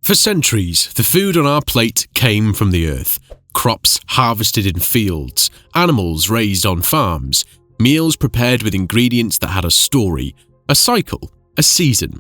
For centuries, the food on our plate came from the earth. Crops harvested in fields, animals raised on farms, meals prepared with ingredients that had a story, a cycle, a season.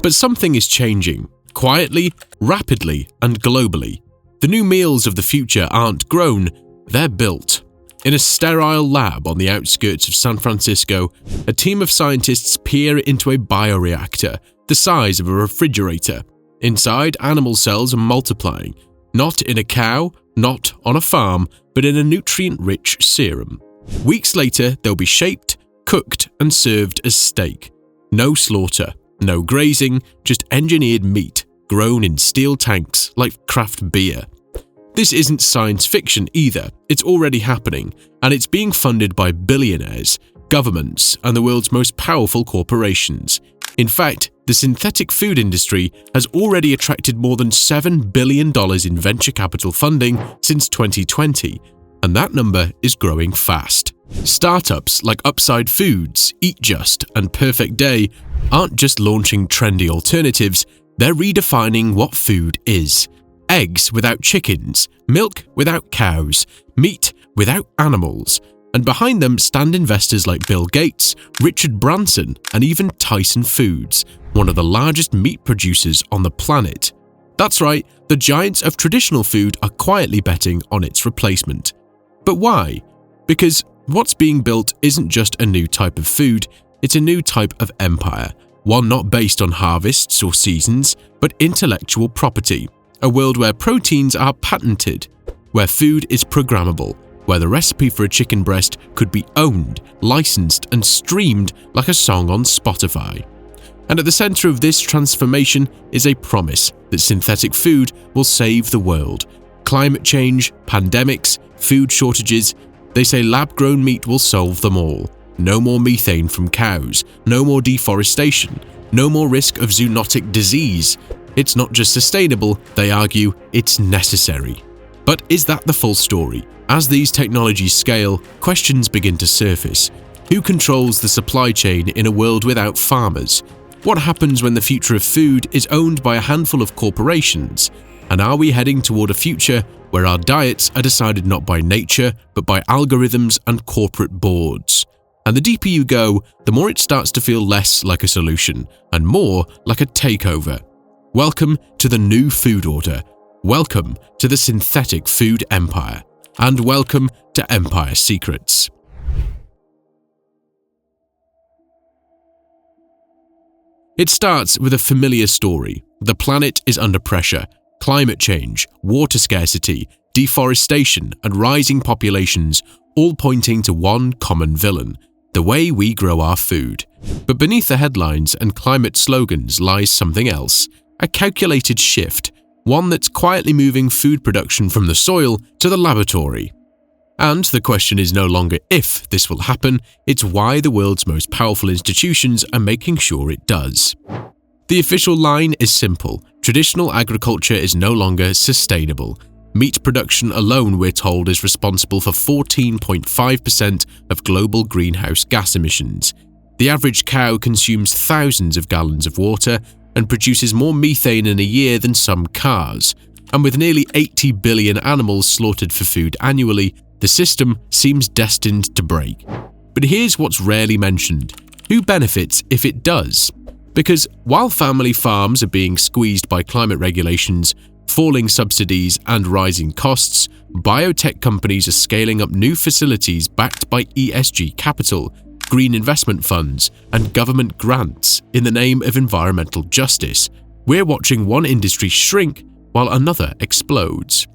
But something is changing, quietly, rapidly, and globally. The new meals of the future aren't grown, they're built. In a sterile lab on the outskirts of San Francisco, a team of scientists peer into a bioreactor, the size of a refrigerator. Inside, animal cells are multiplying, not in a cow, not on a farm, but in a nutrient-rich serum. Weeks later, they'll be shaped, cooked, and served as steak. No slaughter, no grazing, just engineered meat, grown in steel tanks like craft beer. This isn't science fiction either, it's already happening, and it's being funded by billionaires, governments, and the world's most powerful corporations. In fact, the synthetic food industry has already attracted more than $7 billion in venture capital funding since 2020, and that number is growing fast. Startups like Upside Foods, Eat Just, and Perfect Day aren't just launching trendy alternatives, they're redefining what food is. Eggs without chickens, milk without cows, meat without animals. And behind them stand investors like Bill Gates, Richard Branson, and even Tyson Foods, one of the largest meat producers on the planet. That's right, the giants of traditional food are quietly betting on its replacement. But why? Because what's being built isn't just a new type of food, it's a new type of empire, one not based on harvests or seasons, but intellectual property. A world where proteins are patented, where food is programmable, where the recipe for a chicken breast could be owned, licensed, and streamed like a song on Spotify. And at the center of this transformation is a promise that synthetic food will save the world. Climate change, pandemics, food shortages, they say lab-grown meat will solve them all. No more methane from cows, no more deforestation, no more risk of zoonotic disease. It's not just sustainable, they argue, it's necessary. But is that the full story? As these technologies scale, questions begin to surface. Who controls the supply chain in a world without farmers? What happens when the future of food is owned by a handful of corporations? And are we heading toward a future where our diets are decided not by nature, but by algorithms and corporate boards? And the deeper you go, the more it starts to feel less like a solution and more like a takeover. Welcome to the new food order. Welcome to the synthetic food empire. And welcome to Empire Secrets. It starts with a familiar story. The planet is under pressure. Climate change, water scarcity, deforestation, and rising populations, all pointing to one common villain: the way we grow our food. But beneath the headlines and climate slogans lies something else. A calculated shift, one that's quietly moving food production from the soil to the laboratory. And the question is no longer if this will happen, it's why the world's most powerful institutions are making sure it does. The official line is simple: traditional agriculture is no longer sustainable. Meat production alone, we're told, is responsible for 14.5% of global greenhouse gas emissions. The average cow consumes thousands of gallons of water and produces more methane in a year than some cars. And with nearly 80 billion animals slaughtered for food annually, the system seems destined to break. But here's what's rarely mentioned: who benefits if it does? Because while family farms are being squeezed by climate regulations, falling subsidies, and rising costs, biotech companies are scaling up new facilities backed by ESG capital, green investment funds, and government grants in the name of environmental justice. We're watching one industry shrink while another explodes.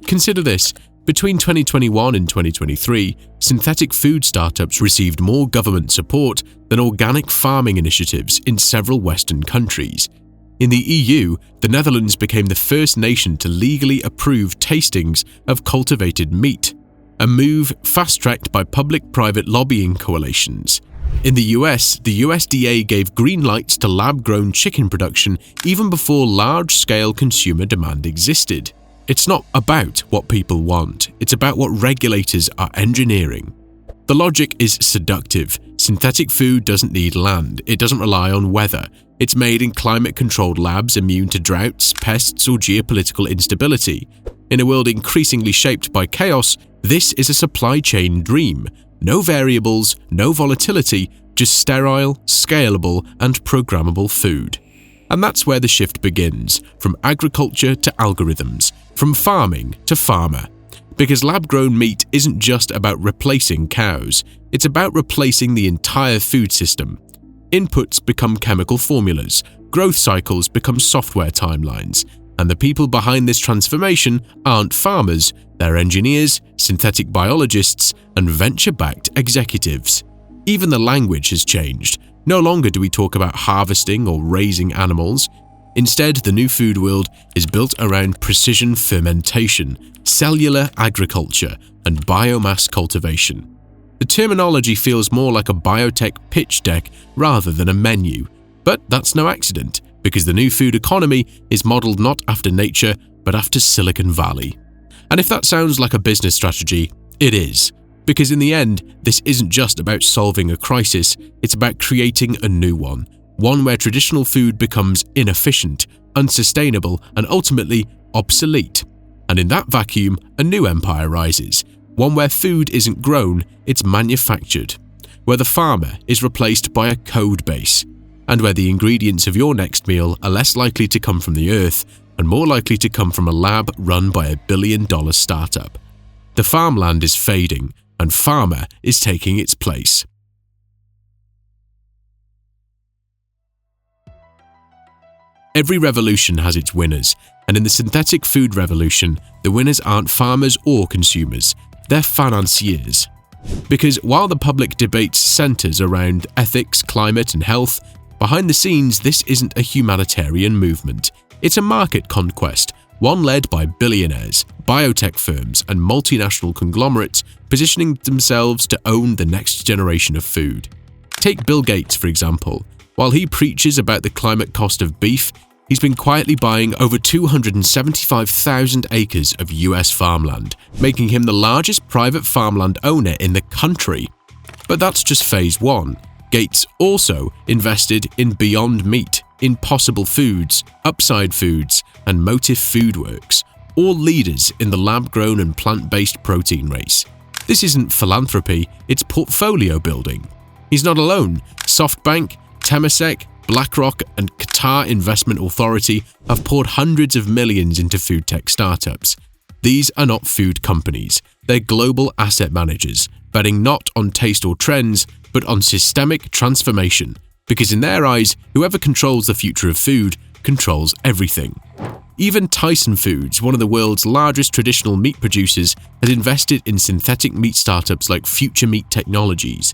Consider this: between 2021 and 2023, synthetic food startups received more government support than organic farming initiatives in several Western countries. In the EU, the Netherlands became the first nation to legally approve tastings of cultivated meat, a move fast-tracked by public-private lobbying coalitions. In the US, the USDA gave green lights to lab-grown chicken production even before large-scale consumer demand existed. It's not about what people want, it's about what regulators are engineering. The logic is seductive. Synthetic food doesn't need land, it doesn't rely on weather. It's made in climate-controlled labs immune to droughts, pests, or geopolitical instability. In a world increasingly shaped by chaos, this is a supply chain dream. No variables, no volatility, just sterile, scalable, and programmable food. And that's where the shift begins, from agriculture to algorithms, from farming to pharma. Because lab-grown meat isn't just about replacing cows, it's about replacing the entire food system. Inputs become chemical formulas, growth cycles become software timelines, and the people behind this transformation aren't farmers, they're engineers, synthetic biologists, and venture-backed executives. Even the language has changed. No longer do we talk about harvesting or raising animals. Instead, the new food world is built around precision fermentation, cellular agriculture, and biomass cultivation. The terminology feels more like a biotech pitch deck rather than a menu. But that's no accident, because the new food economy is modeled not after nature, but after Silicon Valley. And if that sounds like a business strategy, it is. Because in the end, this isn't just about solving a crisis, it's about creating a new one where traditional food becomes inefficient, unsustainable, and ultimately obsolete. And in that vacuum, a new empire rises, one where food isn't grown, it's manufactured, where the farmer is replaced by a code base, and where the ingredients of your next meal are less likely to come from the earth and more likely to come from a lab run by a billion-dollar startup. The farmland is fading, and pharma is taking its place. Every revolution has its winners, and in the synthetic food revolution, the winners aren't farmers or consumers, they're financiers. Because while the public debate centers around ethics, climate, and health, behind the scenes this isn't a humanitarian movement. It's a market conquest, one led by billionaires, biotech firms, and multinational conglomerates positioning themselves to own the next generation of food. Take Bill Gates, for example. While he preaches about the climate cost of beef, he's been quietly buying over 275,000 acres of US farmland, making him the largest private farmland owner in the country. But that's just phase one. Gates also invested in Beyond Meat, Impossible Foods, Upside Foods, and Motif Foodworks, all leaders in the lab-grown and plant-based protein race. This isn't philanthropy, it's portfolio building. He's not alone. SoftBank, Temasek, BlackRock, and Qatar Investment Authority have poured hundreds of millions into food tech startups. These are not food companies, they're global asset managers, betting not on taste or trends, but on systemic transformation. Because in their eyes, whoever controls the future of food controls everything. Even Tyson Foods, one of the world's largest traditional meat producers, has invested in synthetic meat startups like Future Meat Technologies.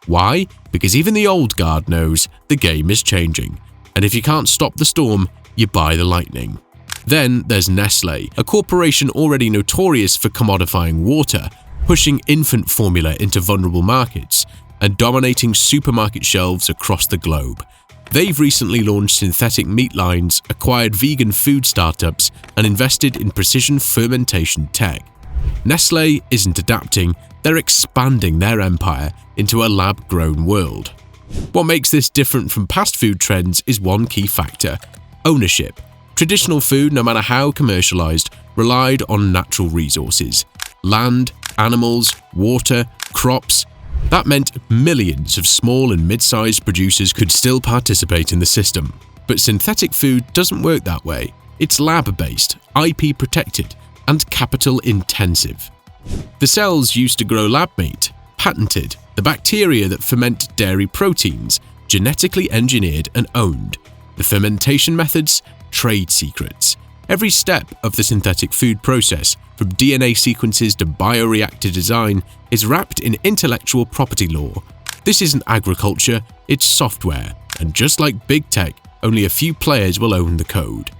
Why? Because even the old guard knows the game is changing, and if you can't stop the storm, you buy the lightning. Then there's Nestlé, a corporation already notorious for commodifying water, pushing infant formula into vulnerable markets, and dominating supermarket shelves across the globe. They've recently launched synthetic meat lines, acquired vegan food startups, and invested in precision fermentation tech. Nestlé isn't adapting, they're expanding their empire into a lab-grown world. What makes this different from past food trends is one key factor: ownership. Traditional food, no matter how commercialized, relied on natural resources: land, animals, water, crops. That meant millions of small and mid-sized producers could still participate in the system. But synthetic food doesn't work that way. It's lab-based, IP-protected, and capital-intensive. The cells used to grow lab meat, patented. The bacteria that ferment dairy proteins, genetically engineered and owned. The fermentation methods, trade secrets. Every step of the synthetic food process, from DNA sequences to bioreactor design, is wrapped in intellectual property law. This isn't agriculture, it's software, and just like big tech, only a few players will own the code.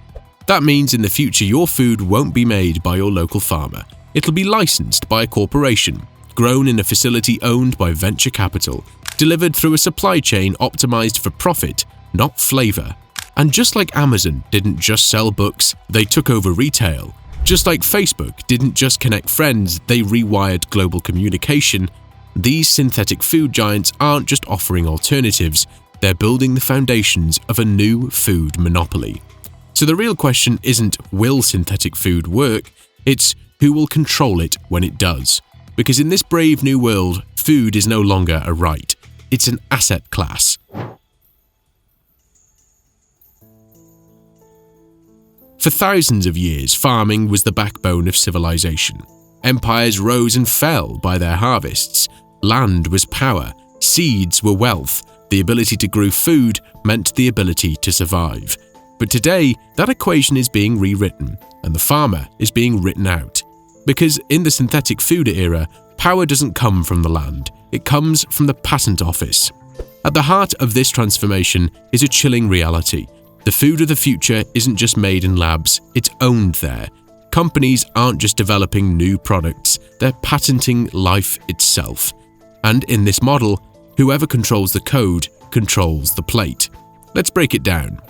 That means in the future your food won't be made by your local farmer. It'll be licensed by a corporation, grown in a facility owned by venture capital, delivered through a supply chain optimized for profit, not flavor. And just like Amazon didn't just sell books, they took over retail. Just like Facebook didn't just connect friends, they rewired global communication. These synthetic food giants aren't just offering alternatives, they're building the foundations of a new food monopoly. So the real question isn't will synthetic food work, it's who will control it when it does. Because in this brave new world, food is no longer a right, it's an asset class. For thousands of years, farming was the backbone of civilization. Empires rose and fell by their harvests. Land was power, seeds were wealth, the ability to grow food meant the ability to survive. But today, that equation is being rewritten, and the farmer is being written out. Because in the synthetic food era, power doesn't come from the land, it comes from the patent office. At the heart of this transformation is a chilling reality. The food of the future isn't just made in labs, it's owned there. Companies aren't just developing new products, they're patenting life itself. And in this model, whoever controls the code controls the plate. Let's break it down.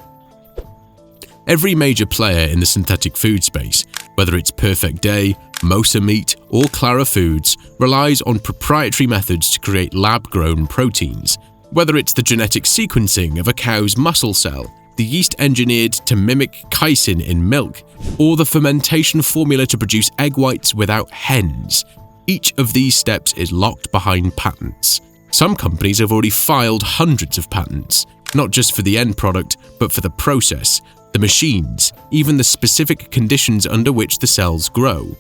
Every major player in the synthetic food space, whether it's Perfect Day, Mosa Meat, or Clara Foods, relies on proprietary methods to create lab-grown proteins. Whether it's the genetic sequencing of a cow's muscle cell, the yeast engineered to mimic casein in milk, or the fermentation formula to produce egg whites without hens, each of these steps is locked behind patents. Some companies have already filed hundreds of patents, not just for the end product, but for the process, the machines, even the specific conditions under which the cells grow.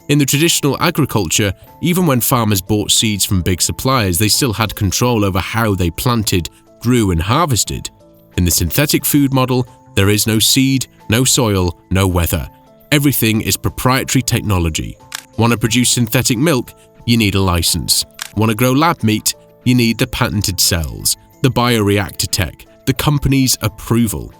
In the traditional agriculture, even when farmers bought seeds from big suppliers, they still had control over how they planted, grew, and harvested. In the synthetic food model, there is no seed, no soil, no weather. Everything is proprietary technology. Want to produce synthetic milk? You need a license. Want to grow lab meat? You need the patented cells, the bioreactor tech, the company's approval.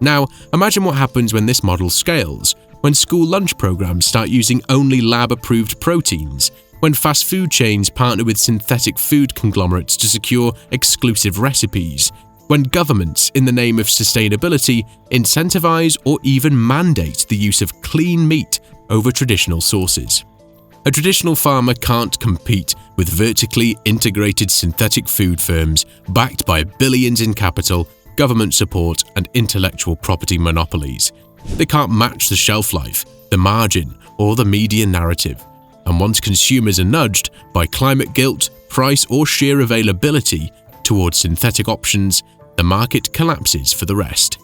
Now, imagine what happens when this model scales, when school lunch programs start using only lab-approved proteins, when fast food chains partner with synthetic food conglomerates to secure exclusive recipes, when governments, in the name of sustainability, incentivize or even mandate the use of clean meat over traditional sources. A traditional farmer can't compete with vertically integrated synthetic food firms backed by billions in capital, government support, and intellectual property monopolies. They can't match the shelf life, the margin, or the media narrative. And once consumers are nudged by climate guilt, price, or sheer availability towards synthetic options, the market collapses for the rest.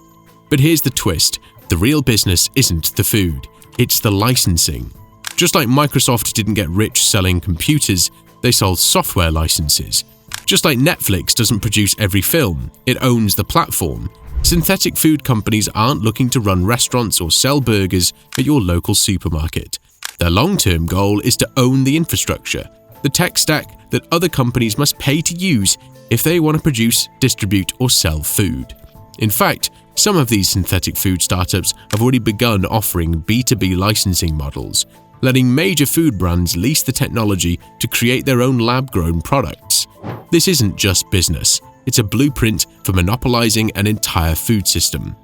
But here's the twist: the real business isn't the food, it's the licensing. Just like Microsoft didn't get rich selling computers, they sold software licenses. Just like Netflix doesn't produce every film, it owns the platform. Synthetic food companies aren't looking to run restaurants or sell burgers at your local supermarket. Their long-term goal is to own the infrastructure, the tech stack that other companies must pay to use if they want to produce, distribute, or sell food. In fact, some of these synthetic food startups have already begun offering B2B licensing models, letting major food brands lease the technology to create their own lab-grown products. This isn't just business, it's a blueprint for monopolizing an entire food system.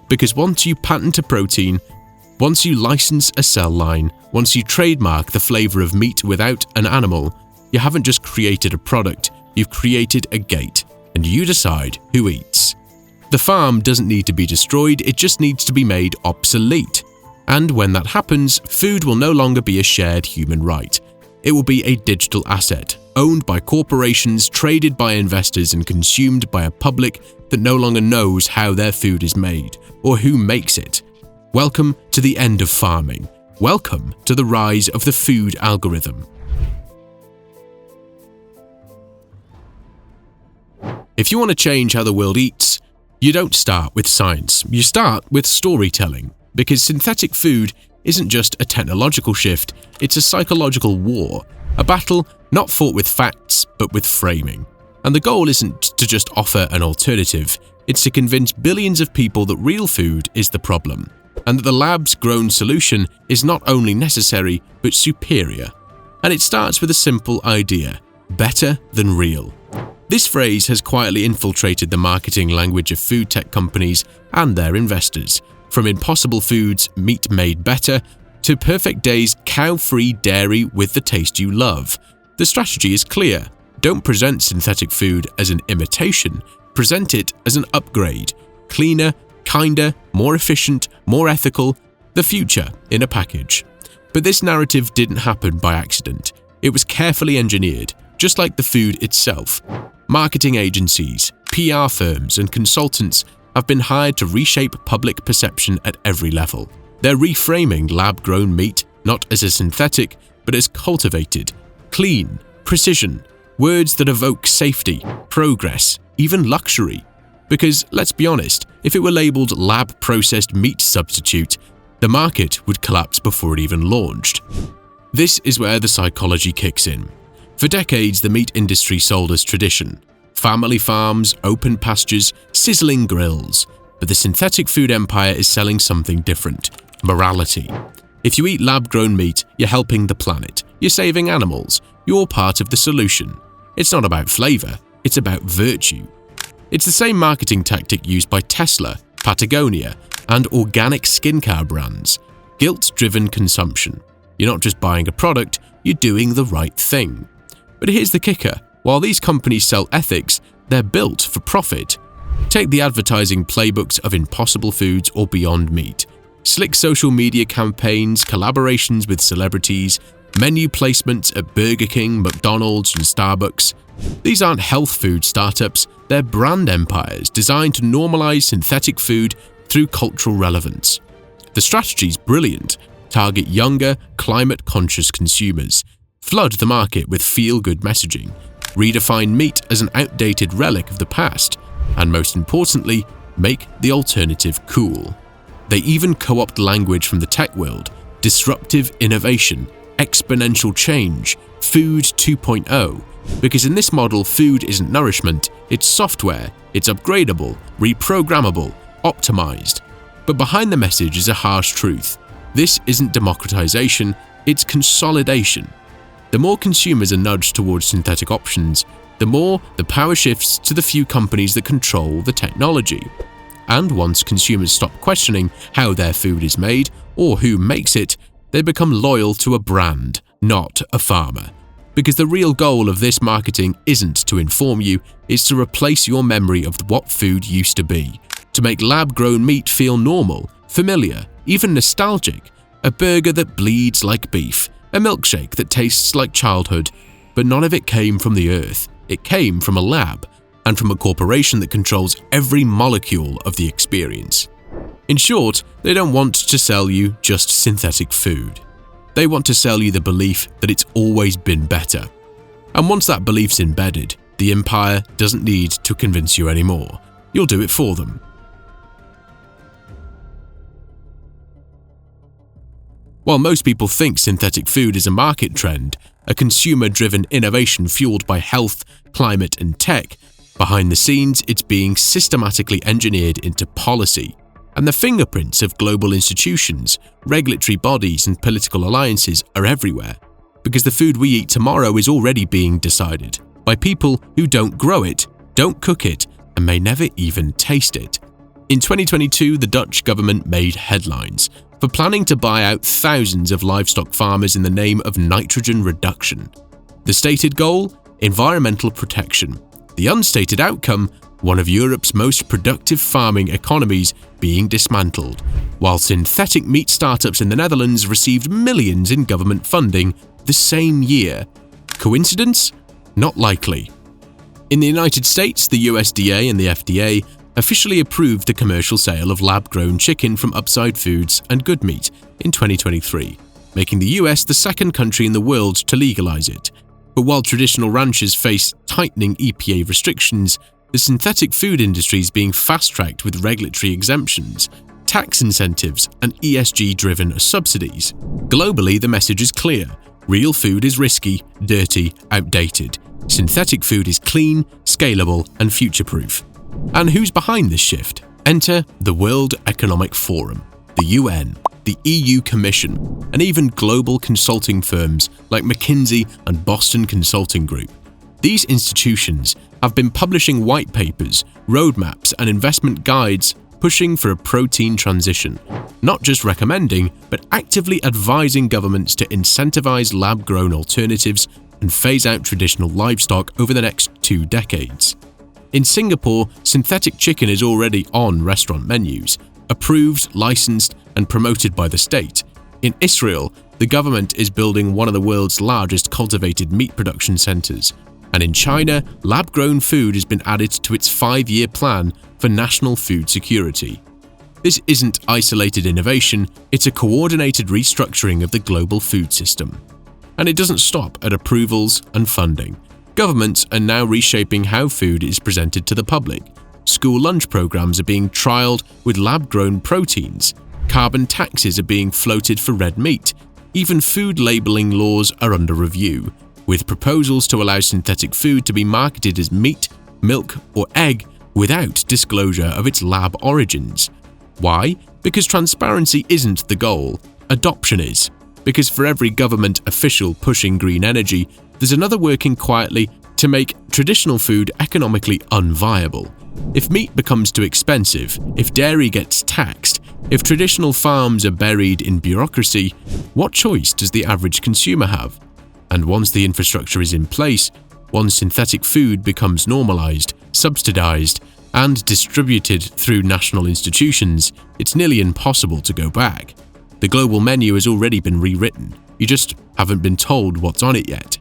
Because once you patent a protein, once you license a cell line, once you trademark the flavor of meat without an animal, you haven't just created a product, you've created a gate, and you decide who eats. The farm doesn't need to be destroyed, it just needs to be made obsolete. And when that happens, food will no longer be a shared human right. It will be a digital asset, owned by corporations, traded by investors, and consumed by a public that no longer knows how their food is made or who makes it. Welcome to the end of farming. Welcome to the rise of the food algorithm. If you want to change how the world eats, you don't start with science, you start with storytelling. Because synthetic food isn't just a technological shift, it's a psychological war, a battle not fought with facts, but with framing. And the goal isn't to just offer an alternative, it's to convince billions of people that real food is the problem, and that the lab's grown solution is not only necessary, but superior. And it starts with a simple idea: better than real. This phrase has quietly infiltrated the marketing language of food tech companies and their investors. From Impossible Foods' meat made better to Perfect Day's cow-free dairy with the taste you love, the strategy is clear. Don't present synthetic food as an imitation, present it as an upgrade, cleaner, kinder, more efficient, more ethical, the future in a package. But this narrative didn't happen by accident. It was carefully engineered, just like the food itself. Marketing agencies, PR firms, and consultants have been hired to reshape public perception at every level. They're reframing lab-grown meat not as a synthetic, but as cultivated, clean, precision, words that evoke safety, progress, even luxury. Because, let's be honest, if it were labeled lab-processed meat substitute, the market would collapse before it even launched. This is where the psychology kicks in. For decades, the meat industry sold as tradition. Family farms, open pastures, sizzling grills. But the synthetic food empire is selling something different: morality. If you eat lab-grown meat, you're helping the planet. You're saving animals. You're part of the solution. It's not about flavor, it's about virtue. It's the same marketing tactic used by Tesla, Patagonia, and organic skincare brands. Guilt-driven consumption. You're not just buying a product, you're doing the right thing. But here's the kicker. While these companies sell ethics, they're built for profit. Take the advertising playbooks of Impossible Foods or Beyond Meat. Slick social media campaigns, collaborations with celebrities, menu placements at Burger King, McDonald's, and Starbucks. These aren't health food startups, they're brand empires designed to normalize synthetic food through cultural relevance. The strategy's brilliant. Target younger, climate-conscious consumers. Flood the market with feel-good messaging. Redefine meat as an outdated relic of the past. And most importantly, make the alternative cool. They even co-opt language from the tech world: disruptive innovation, exponential change, food 2.0. Because in this model, food isn't nourishment, it's software, it's upgradable, reprogrammable, optimized. But behind the message is a harsh truth. This isn't democratization, it's consolidation. The more consumers are nudged towards synthetic options, the more the power shifts to the few companies that control the technology. And once consumers stop questioning how their food is made or who makes it, they become loyal to a brand, not a farmer. Because the real goal of this marketing isn't to inform you, it's to replace your memory of what food used to be, to make lab-grown meat feel normal, familiar, even nostalgic, a burger that bleeds like beef, a milkshake that tastes like childhood. But none of it came from the earth. It came from a lab, and from a corporation that controls every molecule of the experience. In short, they don't want to sell you just synthetic food. They want to sell you the belief that it's always been better. And once that belief's embedded, the empire doesn't need to convince you anymore. You'll do it for them. While most people think synthetic food is a market trend, a consumer-driven innovation fueled by health, climate, and tech, behind the scenes it's being systematically engineered into policy. And the fingerprints of global institutions, regulatory bodies, and political alliances are everywhere. Because the food we eat tomorrow is already being decided by people who don't grow it, don't cook it, and may never even taste it. In 2022, the Dutch government made headlines for planning to buy out thousands of livestock farmers in the name of nitrogen reduction. The stated goal? Environmental protection. The unstated outcome? One of Europe's most productive farming economies being dismantled, while synthetic meat startups in the Netherlands received millions in government funding the same year. Coincidence? Not likely. In the United States, the USDA and the FDA officially approved the commercial sale of lab-grown chicken from Upside Foods and Good Meat in 2023, making the US the second country in the world to legalize it. But while traditional ranchers face tightening EPA restrictions, the synthetic food industry is being fast-tracked with regulatory exemptions, tax incentives, and ESG-driven subsidies. Globally, the message is clear. Real food is risky, dirty, outdated. Synthetic food is clean, scalable, and future-proof. And who's behind this shift? Enter the World Economic Forum, the UN, the EU Commission, and even global consulting firms like McKinsey and Boston Consulting Group. These institutions have been publishing white papers, roadmaps, and investment guides pushing for a protein transition, not just recommending, but actively advising governments to incentivize lab-grown alternatives and phase out traditional livestock over the next 2 decades. In Singapore, synthetic chicken is already on restaurant menus, approved, licensed, and promoted by the state. In Israel, the government is building one of the world's largest cultivated meat production centers. And in China, lab-grown food has been added to its 5-year plan for national food security. This isn't isolated innovation, it's a coordinated restructuring of the global food system. And it doesn't stop at approvals and funding. Governments are now reshaping how food is presented to the public. School lunch programs are being trialed with lab-grown proteins. Carbon taxes are being floated for red meat. Even food labeling laws are under review, with proposals to allow synthetic food to be marketed as meat, milk, or egg without disclosure of its lab origins. Why? Because transparency isn't the goal, adoption is. Because for every government official pushing green energy, there's another working quietly to make traditional food economically unviable. If meat becomes too expensive, if dairy gets taxed, if traditional farms are buried in bureaucracy, what choice does the average consumer have? And once the infrastructure is in place, once synthetic food becomes normalized, subsidized, and distributed through national institutions, it's nearly impossible to go back. The global menu has already been rewritten, you just haven't been told what's on it yet.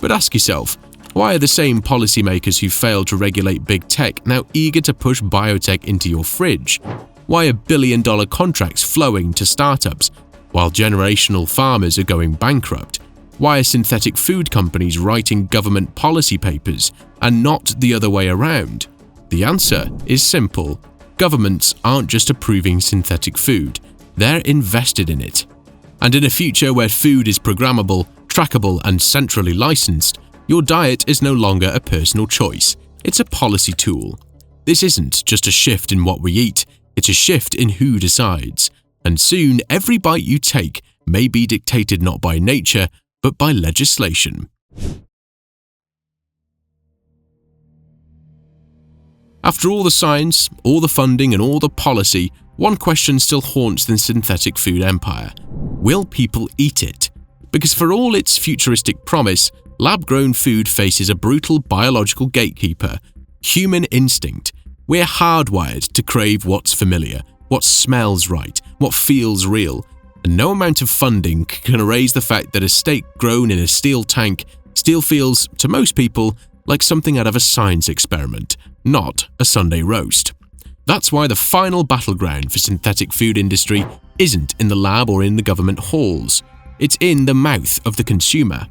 But ask yourself, why are the same policymakers who failed to regulate big tech now eager to push biotech into your fridge? Why are billion-dollar contracts flowing to startups, while generational farmers are going bankrupt? Why are synthetic food companies writing government policy papers and not the other way around? The answer is simple. Governments aren't just approving synthetic food, they're invested in it. And in a future where food is programmable, trackable, and centrally licensed, your diet is no longer a personal choice, it's a policy tool. This isn't just a shift in what we eat, it's a shift in who decides. And soon, every bite you take may be dictated not by nature, but by legislation. After all the science, all the funding, and all the policy, one question still haunts the synthetic food empire. Will people eat it? Because for all its futuristic promise, lab-grown food faces a brutal biological gatekeeper: human instinct. We're hardwired to crave what's familiar, what smells right, what feels real. And no amount of funding can erase the fact that a steak grown in a steel tank still feels, to most people, like something out of a science experiment, not a Sunday roast. That's why the final battleground for synthetic food industry isn't in the lab or in the government halls. It's in the mouth of the consumer.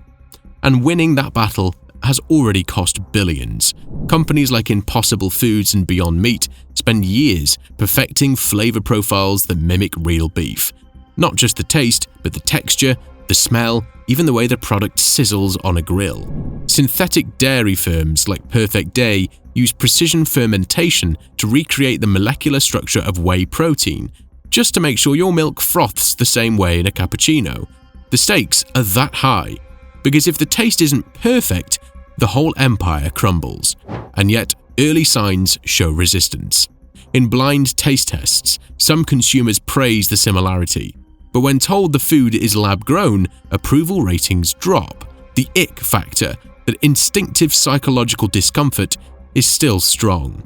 And winning that battle has already cost billions. Companies like Impossible Foods and Beyond Meat spend years perfecting flavor profiles that mimic real beef. Not just the taste, but the texture, the smell, even the way the product sizzles on a grill. Synthetic dairy firms like Perfect Day use precision fermentation to recreate the molecular structure of whey protein, just to make sure your milk froths the same way in a cappuccino. The stakes are that high, because if the taste isn't perfect, the whole empire crumbles. And yet, early signs show resistance. In blind taste tests, some consumers praise the similarity. But when told the food is lab-grown, approval ratings drop. The ick factor, that instinctive psychological discomfort, is still strong.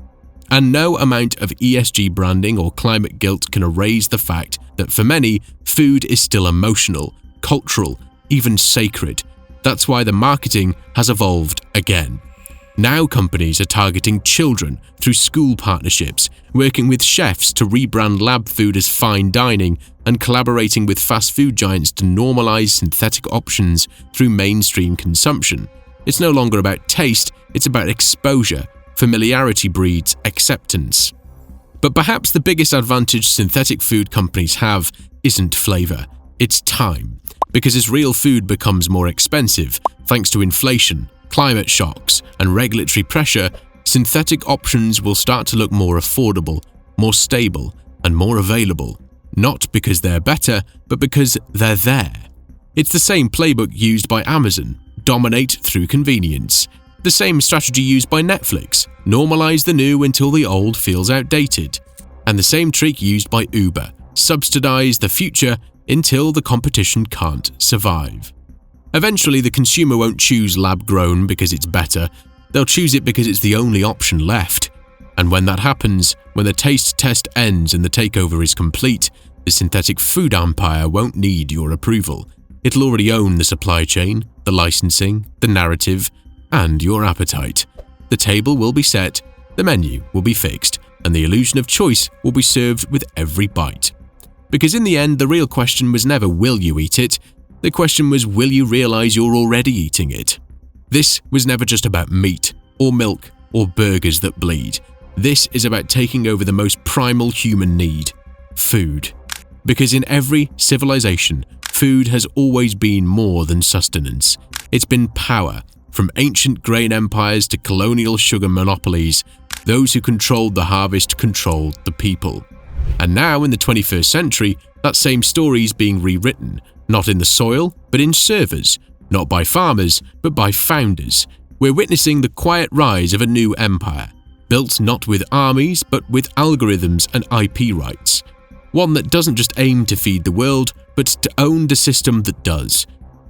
And no amount of ESG branding or climate guilt can erase the fact that for many, food is still emotional, cultural, even sacred. That's why the marketing has evolved again. Now companies are targeting children through school partnerships, working with chefs to rebrand lab food as fine dining, and collaborating with fast food giants to normalize synthetic options through mainstream consumption. It's no longer about taste, it's about exposure. Familiarity breeds acceptance. But perhaps the biggest advantage synthetic food companies have isn't flavor, it's time. Because as real food becomes more expensive, thanks to inflation, climate shocks, and regulatory pressure, synthetic options will start to look more affordable, more stable, and more available. Not because they're better, but because they're there. It's the same playbook used by Amazon: dominate through convenience. The same strategy used by Netflix: normalize the new until the old feels outdated. And the same trick used by Uber: subsidize the future until the competition can't survive. Eventually, the consumer won't choose lab-grown because it's better. They'll choose it because it's the only option left. And when that happens, when the taste test ends and the takeover is complete, the synthetic food empire won't need your approval. It'll already own the supply chain, the licensing, the narrative, and your appetite. The table will be set, the menu will be fixed, and the illusion of choice will be served with every bite. Because in the end, the real question was never will you eat it, the question was will you realize you're already eating it. This was never just about meat, or milk, or burgers that bleed. This is about taking over the most primal human need, food. Because in every civilization, food has always been more than sustenance. It's been power. From ancient grain empires to colonial sugar monopolies, those who controlled the harvest controlled the people. And now in the 21st century, that same story is being rewritten, not in the soil, but in servers, not by farmers, but by founders. We're witnessing the quiet rise of a new empire, built not with armies, but with algorithms and IP rights. One that doesn't just aim to feed the world, but to own the system that does.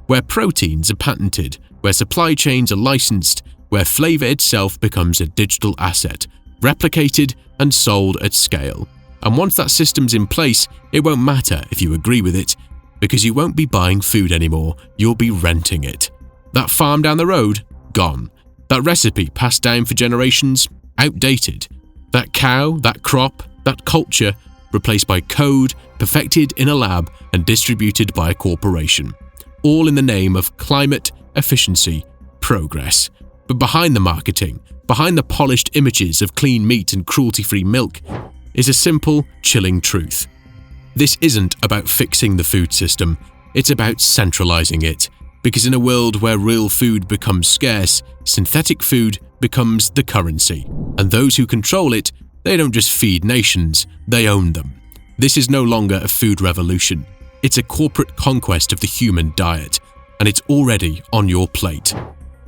Where proteins are patented, where supply chains are licensed, where flavor itself becomes a digital asset, replicated and sold at scale. And once that system's in place, it won't matter if you agree with it, because you won't be buying food anymore, you'll be renting it. That farm down the road, gone. That recipe passed down for generations, outdated. That cow, that crop, that culture, replaced by code, perfected in a lab and distributed by a corporation. All in the name of climate, efficiency, progress. But behind the marketing, behind the polished images of clean meat and cruelty-free milk, is a simple, chilling truth. This isn't about fixing the food system, it's about centralizing it. Because in a world where real food becomes scarce, synthetic food becomes the currency. And those who control it, they don't just feed nations, they own them. This is no longer a food revolution. It's a corporate conquest of the human diet, and it's already on your plate.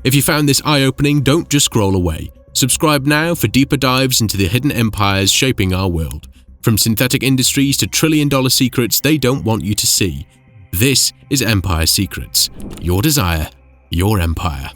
If you found this eye-opening, don't just scroll away. Subscribe now for deeper dives into the hidden empires shaping our world. From synthetic industries to trillion-dollar secrets they don't want you to see. This is Empire Secrets. Your desire, your empire.